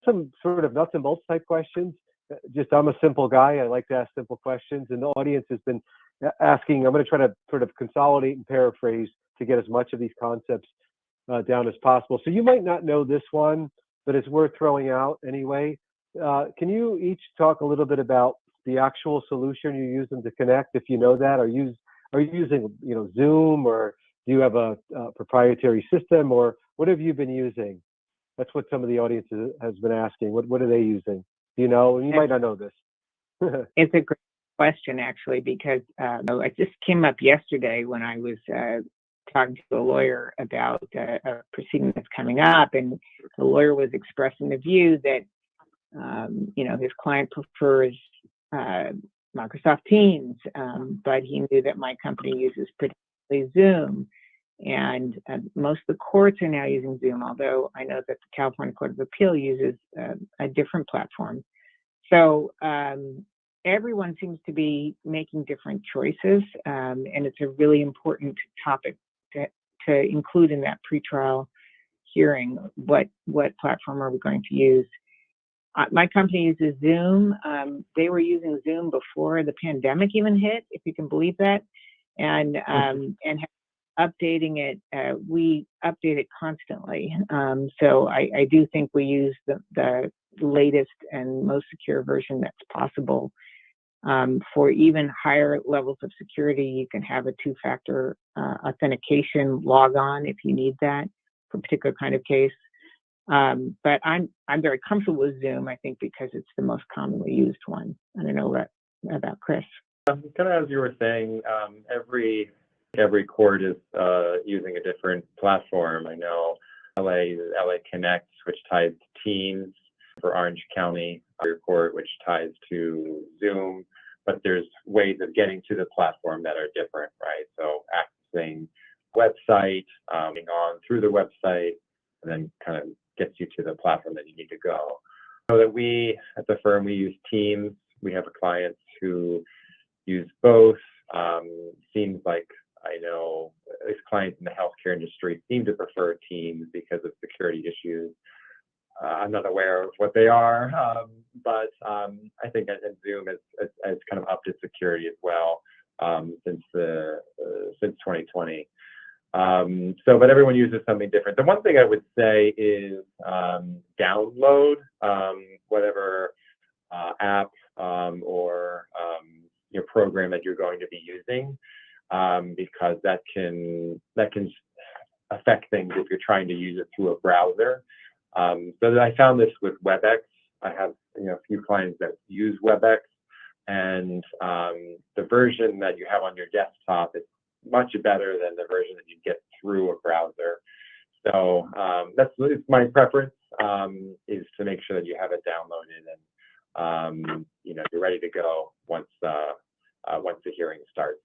some sort of nuts and bolts type questions. Just I'm a simple guy. I like to ask simple questions, and the audience has been asking. I'm going to try to sort of consolidate and paraphrase to get as much of these concepts down as possible. So you might not know this one, but it's worth throwing out anyway. Can you each talk a little bit about the actual solution you're using to connect, if you know that? Are you using Zoom, or do you have a proprietary system, or what have you been using? That's what some of the audience has been asking. What are they using? Do you know? You might not know this. It's a great question, actually, because it just came up yesterday when I was talking to a lawyer about a proceeding that's coming up, and the lawyer was expressing the view that his client prefers Microsoft Teams, but he knew that my company uses particularly Zoom, and most of the courts are now using Zoom, although I know that the California Court of Appeal uses a different platform. So everyone seems to be making different choices, and it's a really important topic to include in that pretrial hearing. What platform are we going to use? My company uses Zoom. They were using Zoom before the pandemic even hit, if you can believe that, and updating it. We update it constantly. So I do think we use the latest and most secure version that's possible. For even higher levels of security, you can have a two-factor authentication log on if you need that for a particular kind of case. But I'm very comfortable with Zoom, I think, because it's the most commonly used one. I don't know about Chris. Kind of as you were saying, every court is using a different platform. I know LA Connect, which ties to Teams, for Orange County Court, which ties to Zoom. But there's ways of getting to the platform that are different, right? So accessing website, going on through the website, and then kind of gets you to the platform that you need to go. So that we, at the firm, we use Teams. We have clients who use both. Seems like I know at least clients in the healthcare industry seem to prefer Teams because of security issues. I'm not aware of what they are, but I think Zoom has kind of upped its security as well since 2020. But everyone uses something different. The one thing I would say is download whatever app or your program that you're going to be using, because that can affect things if you're trying to use it through a browser. So I found this with WebEx. I have a few clients that use WebEx, and the version that you have on your desktop is much better than the version that you get through a browser. So that's my preference, is to make sure that you have it downloaded and you're ready to go once the hearing starts.